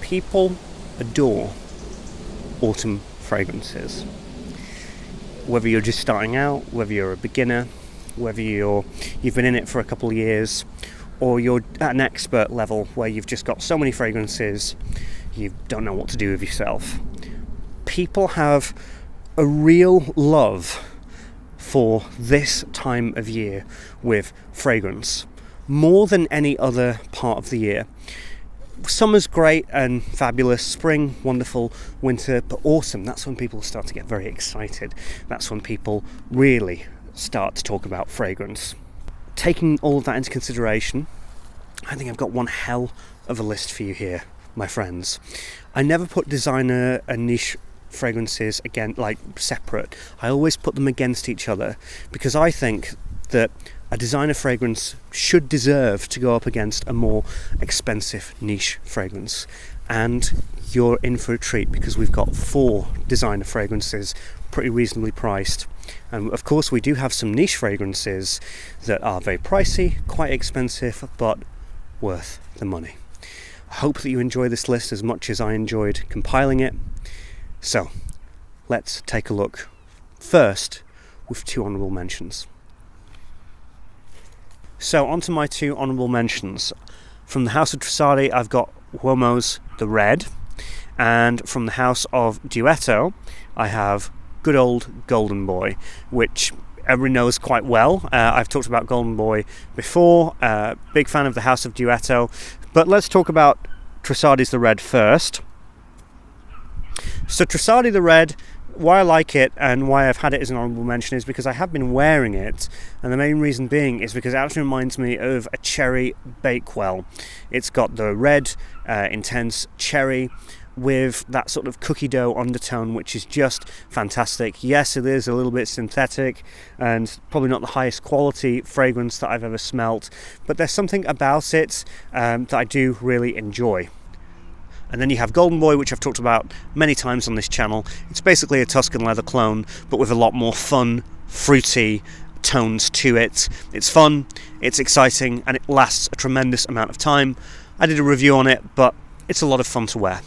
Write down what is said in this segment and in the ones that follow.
People adore autumn fragrances. Whether you're just starting out, whether you're a beginner, whether you've been in it for a couple of years, or you're at an expert level where you've just got so many fragrances you don't know what to do with yourself. People have a real love for this time of year with fragrance, more than any other part of the year. Summer's great and fabulous, spring wonderful, winter, but autumn, that's when people start to get very excited. That's when people really start to talk about fragrance. Taking all of that into consideration, I think I've got one hell of a list for you here, my friends. I never put designer and niche fragrances again like separate. I always put them against each other because I think that a designer fragrance should deserve to go up against a more expensive niche fragrance. And you're in for a treat because we've got 4 designer fragrances pretty reasonably priced. And of course we do have some niche fragrances that are very pricey, quite expensive, but worth the money. I hope that you enjoy this list as much as I enjoyed compiling it. So, let's take a look. First, with 2 honourable mentions. So, onto my 2 honourable mentions. From the House of Trussardi, I've got Uomo's The Red. And from the House of Duetto, I have good old Golden Boy, which everyone knows quite well. I've talked about Golden Boy before. Big fan of the House of Duetto. But let's talk about Trussardi's The Red first. So Trussardi The Red, why I like it and why I've had it as an honourable mention is because I have been wearing it, and the main reason being is because it actually reminds me of a cherry bakewell. It's got the red, intense cherry with that sort of cookie dough undertone, which is just fantastic. Yes, it is a little bit synthetic and probably not the highest quality fragrance that I've ever smelt, but there's something about it that I do really enjoy. And then you have Golden Boy, which I've talked about many times on this channel. It's basically a Tuscan leather clone, but with a lot more fun, fruity tones to it. It's fun, it's exciting, and it lasts a tremendous amount of time. I did a review on it, but it's a lot of fun to wear.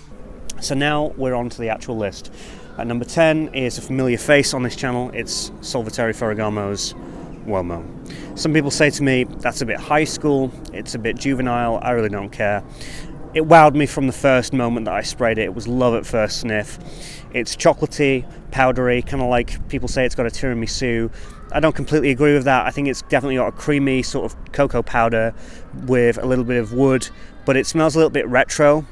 So now we're on to the actual list. At number 10 is a familiar face on this channel. It's Salvatore Ferragamo's Uomo. Some people say to me, that's a bit high school, it's a bit juvenile, I really don't care. It wowed me from the first moment that I sprayed it. It was love at first sniff. It's chocolatey, powdery, kind of like people say it's got a tiramisu. I don't completely agree with that. I think it's definitely got a creamy sort of cocoa powder with a little bit of wood, but it smells a little bit retro,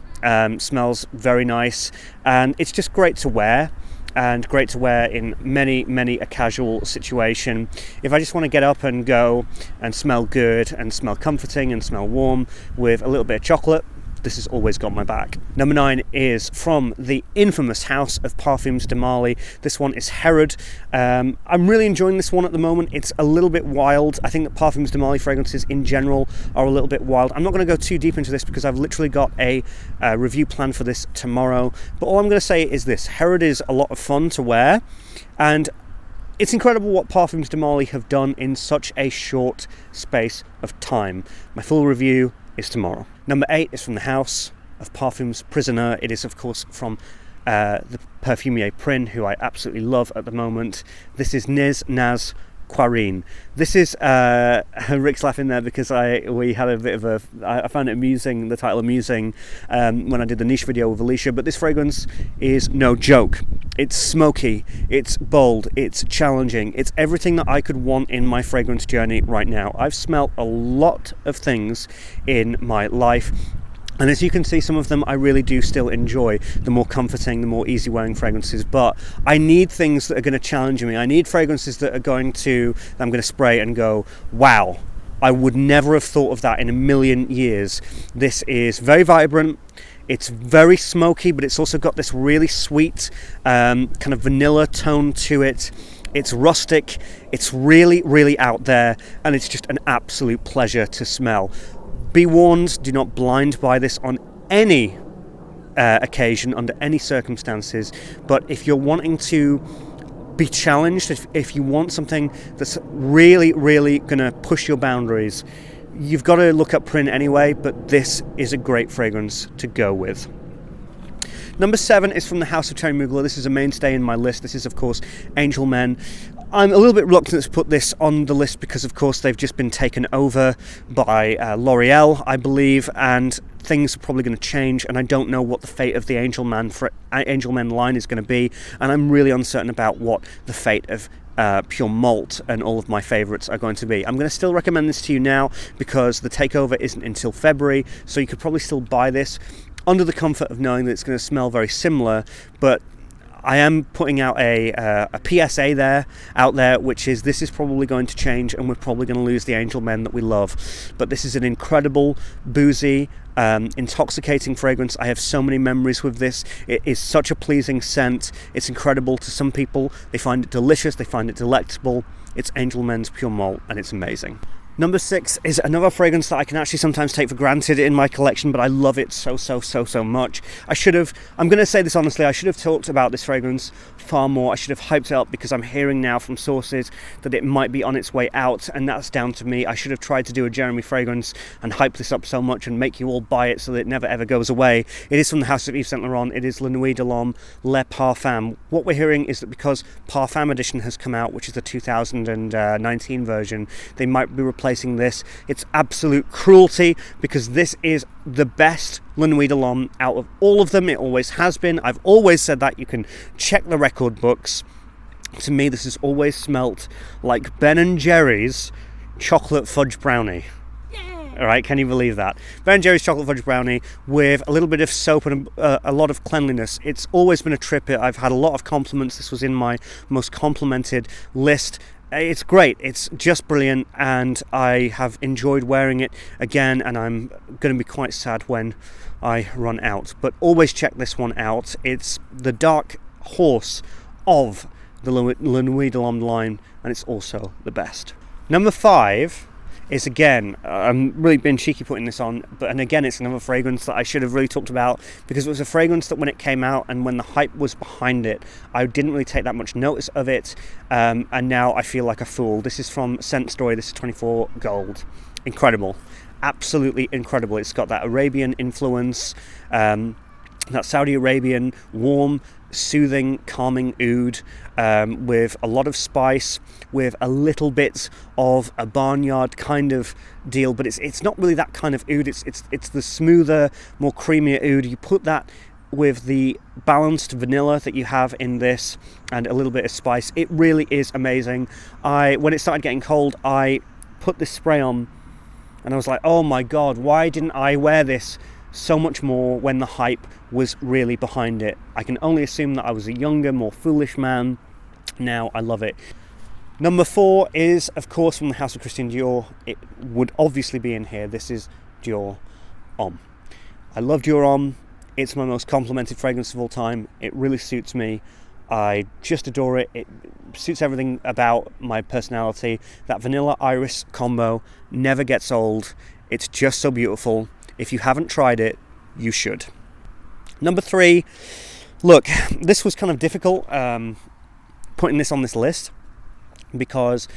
smells very nice, and it's just great to wear. And great to wear in many a casual situation. If I just want to get up and go and smell good and smell comforting and smell warm with a little bit of chocolate, this has always got my back. Number 9 is from the infamous house of Parfums Damali. This one is Herod. I'm really enjoying this one at the moment. It's a little bit wild. I think that Parfums Damali fragrances in general are a little bit wild. I'm not going to go too deep into this because I've literally got a review planned for this tomorrow. But all I'm going to say is this. Herod is a lot of fun to wear, and it's incredible what Parfums Damali have done in such a short space of time. My full review is tomorrow. Number 8 is from the House of Parfums Prisoner. It is, of course, from the perfumier Prin, who I absolutely love at the moment. This is Nez Naz Quarine. This is Rick's laughing there because we had a bit of I found it amusing, the title amusing, when I did the niche video with Alicia, but this fragrance is no joke. It's smoky, it's bold, it's challenging, it's everything that I could want in my fragrance journey right now. I've smelt a lot of things in my life, and as you can see, some of them I really do still enjoy, the more comforting, the more easy-wearing fragrances, but I need things that are going to challenge me. I need fragrances that I'm going to spray and go, wow, I would never have thought of that in a million years. This is very vibrant, it's very smoky, but it's also got this really sweet kind of vanilla tone to it. It's rustic, it's really out there, and it's just an absolute pleasure to smell. Be warned, do not blind buy this on any occasion, under any circumstances, but if you're wanting to be challenged, if you want something that's really going to push your boundaries, you've got to look up Prin anyway, but this is a great fragrance to go with. Number 7 is from the House of Thierry Mugler. This is a mainstay in my list. This is, of course, Angel Men. I'm a little bit reluctant to put this on the list because, of course, they've just been taken over by L'Oreal, I believe, and things are probably going to change, and I don't know what the fate of the Angel Men line is going to be, and I'm really uncertain about what the fate of Pure Malt and all of my favourites are going to be. I'm going to still recommend this to you now because the takeover isn't until February, so you could probably still buy this under the comfort of knowing that it's going to smell very similar, but I am putting out a PSA out there, which is this is probably going to change and we're probably going to lose the Angel Men that we love. But this is an incredible, boozy, intoxicating fragrance. I have so many memories with this. It is such a pleasing scent. It's incredible to some people. They find it delicious. They find it delectable. It's Angel Men's Pure Malt and it's amazing. Number 6 is another fragrance that I can actually sometimes take for granted in my collection, but I love it so much. I'm going to say this honestly, I should have talked about this fragrance far more. I should have hyped it up because I'm hearing now from sources that it might be on its way out, and that's down to me. I should have tried to do a Jeremy fragrance and hype this up so much and make you all buy it so that it never ever goes away. It is from the house of Yves Saint Laurent. It is La Nuit de l'Homme Le Parfum. What we're hearing is that because Parfum Edition has come out, which is the 2019 version, they might be replacing this. It's absolute cruelty because this is the best La Nuit de l'Homme out of all of them. It always has been. I've always said that. You can check the record books. To me, this has always smelt like Ben & Jerry's chocolate fudge brownie. All right, can you believe that? Ben & Jerry's chocolate fudge brownie with a little bit of soap and a lot of cleanliness. It's always been a trip. I've had a lot of compliments. This was in my most complimented list. It's great. It's just brilliant, and I have enjoyed wearing it again, and I'm going to be quite sad when I run out. But always check this one out. It's the dark horse of the La Nuit de l'Homme line, and it's also the best. Number 5 is, again, I'm really being cheeky putting this on, and again, it's another fragrance that I should have really talked about because it was a fragrance that when it came out and when the hype was behind it, I didn't really take that much notice of it, and now I feel like a fool. This is from Scent Story. This is 24 Gold. Incredible. Absolutely incredible. It's got that Arabian influence, that Saudi Arabian warm, soothing, calming oud with a lot of spice, with a little bit of a barnyard kind of deal, but it's not really that kind of oud. It's the smoother, more creamier oud. You put that with the balanced vanilla that you have in this and a little bit of spice. It really is amazing. When it started getting cold, I put this spray on and I was like, oh my god, why didn't I wear this so much more when the hype was really behind it? I can only assume that I was a younger, more foolish man. Now I love it. Number 4 is, of course, from the house of Christian Dior. It would obviously be in here. This is Dior Homme. I love Dior Homme. It's my most complimented fragrance of all time. It really suits me. I just adore it. It suits everything about my personality. That vanilla iris combo never gets old. It's just so beautiful. If you haven't tried it, you should. Number 3, look, this was kind of difficult putting this on this list because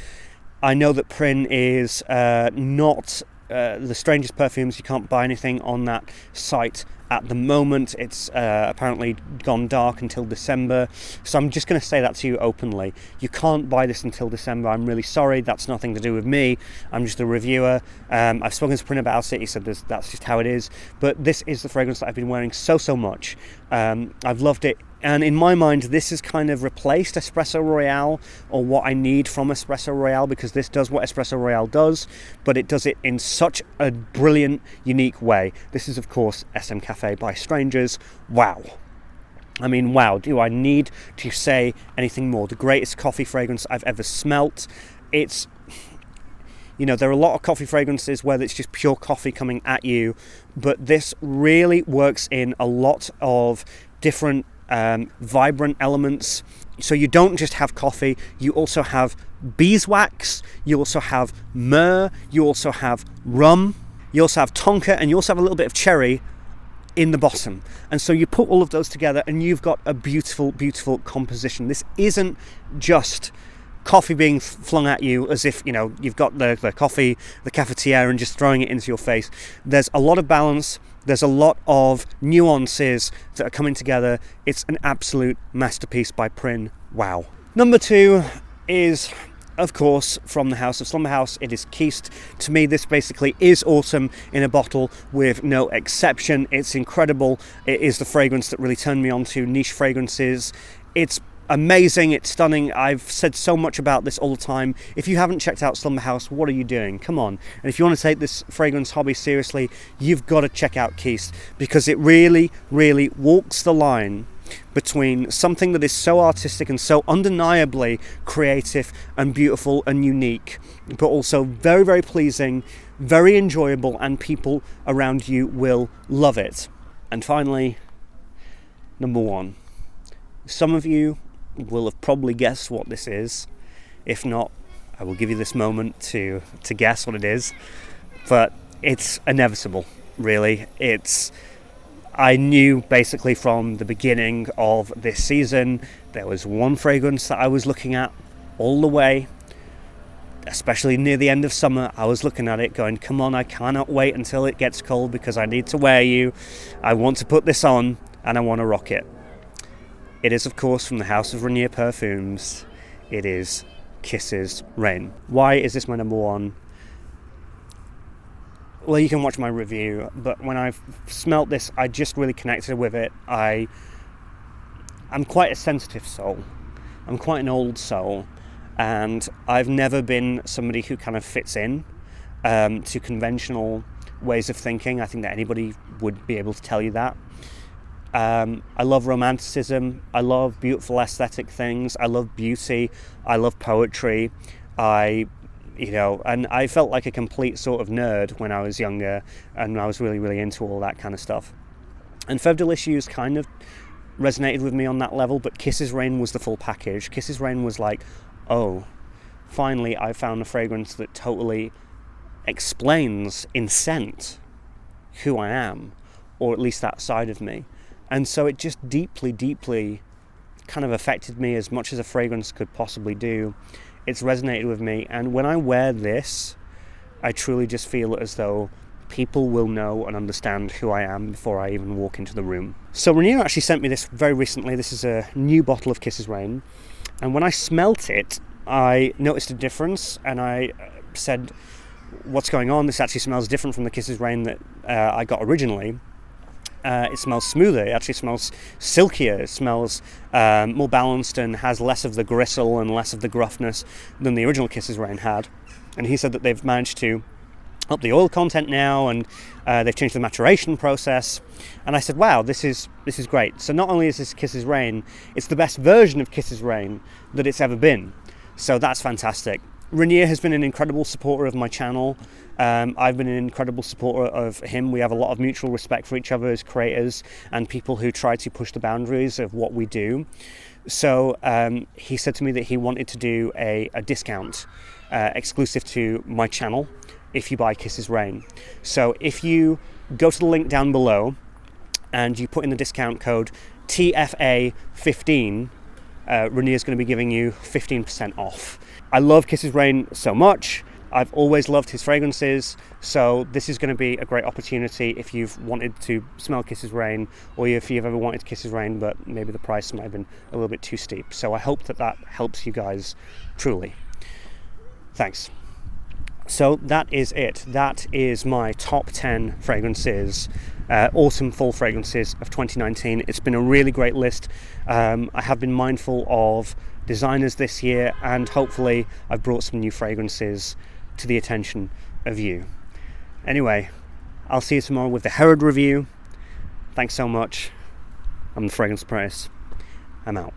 I know that Prin is not the strangest perfumes. You can't buy anything on that site at the moment. It's apparently gone dark until December, so I'm just going to say that to you openly. You can't buy this until December. I'm really sorry. That's nothing to do with me. I'm just a reviewer. I've spoken to Prin about it. He said that's just how it is, but this is the fragrance that I've been wearing so much. I've loved it. And in my mind, this has kind of replaced Espresso Royale, or what I need from Espresso Royale, because this does what Espresso Royale does, but it does it in such a brilliant, unique way. This is, of course, SM Cafe by Strangers. Wow. I mean, wow. Do I need to say anything more? The greatest coffee fragrance I've ever smelt. It's, you know, there are a lot of coffee fragrances where it's just pure coffee coming at you, but this really works in a lot of different vibrant elements. So you don't just have coffee, you also have beeswax, you also have myrrh, you also have rum, you also have tonka, and you also have a little bit of cherry in the bottom. And so you put all of those together and you've got a beautiful, beautiful composition. This isn't just coffee being flung at you as if, you know, you've got the coffee, the cafetiere, and just throwing it into your face. There's a lot of balance. There's a lot of nuances that are coming together. It's an absolute masterpiece by Prin. Wow. Number 2 is, of course, from the House of Slumber House. It is Kissed. To me, this basically is autumn in a bottle with no exception. It's incredible. It is the fragrance that really turned me on to niche fragrances. It's amazing, it's stunning. I've said so much about this all the time. If you haven't checked out Slumber House, what are you doing? Come on. And if you want to take this fragrance hobby seriously, you've got to check out Kissed, because it really, really walks the line between something that is so artistic and so undeniably creative and beautiful and unique, but also very, very pleasing, very enjoyable, and people around you will love it. And finally, number 1. Some of you will have probably guessed what this is. If not, I will give you this moment to guess what it is. But it's inevitable, really. I knew basically from the beginning of this season there was one fragrance that I was looking at all the way, especially near the end of summer. I was looking at it going, come on, I cannot wait until it gets cold because I need to wear you. I want to put this on and I want to rock it. It is, of course, from the House of Renier Parfums. It is Kisses Rain. Why is this my number 1? Well, you can watch my review, but when I smelt this, I just really connected with it. I'm quite a sensitive soul. I'm quite an old soul, and I've never been somebody who kind of fits in to conventional ways of thinking. I think that anybody would be able to tell you that. I love romanticism. I love beautiful aesthetic things. I love beauty. I love poetry. And I felt like a complete sort of nerd when I was younger, and I was really, really into all that kind of stuff. And Fève Delicieuses kind of resonated with me on that level, but Kisses Rain was the full package. Kisses Rain was like, oh, finally I found a fragrance that totally explains in scent who I am, or at least that side of me. And so it just deeply, deeply kind of affected me as much as a fragrance could possibly do. It's resonated with me, and when I wear this, I truly just feel as though people will know and understand who I am before I even walk into the room. So Renier actually sent me this very recently. This is a new bottle of Kisses Rain, and when I smelt it, I noticed a difference, and I said, what's going on? This actually smells different from the Kisses Rain that I got originally. It smells smoother, it actually smells silkier, it smells more balanced and has less of the gristle and less of the gruffness than the original Kisses Rain had. And he said that they've managed to up the oil content now, and they've changed the maturation process. And I said, wow, this is great. So not only is this Kisses Rain, it's the best version of Kisses Rain that it's ever been. So that's fantastic. Renier has been an incredible supporter of my channel. I've been an incredible supporter of him. We have a lot of mutual respect for each other as creators and people who try to push the boundaries of what we do. So he said to me that he wanted to do a discount exclusive to my channel if you buy Kisses Rain. So if you go to the link down below and you put in the discount code TFA15, Renier is going to be giving you 15% off. I love Kisses Rain so much. I've always loved his fragrances, so this is going to be a great opportunity if you've wanted to smell Kisses Rain, or if you've ever wanted Kisses Rain but maybe the price might have been a little bit too steep. So I hope that helps you guys truly. Thanks. So that is it. That is my top 10 fragrances, autumn fall fragrances of 2019. It's been a really great list. I have been mindful of designers this year, and hopefully I've brought some new fragrances to the attention of you. Anyway, I'll see you tomorrow with the Herod review. Thanks so much. I'm the Fragrance Press. I'm out.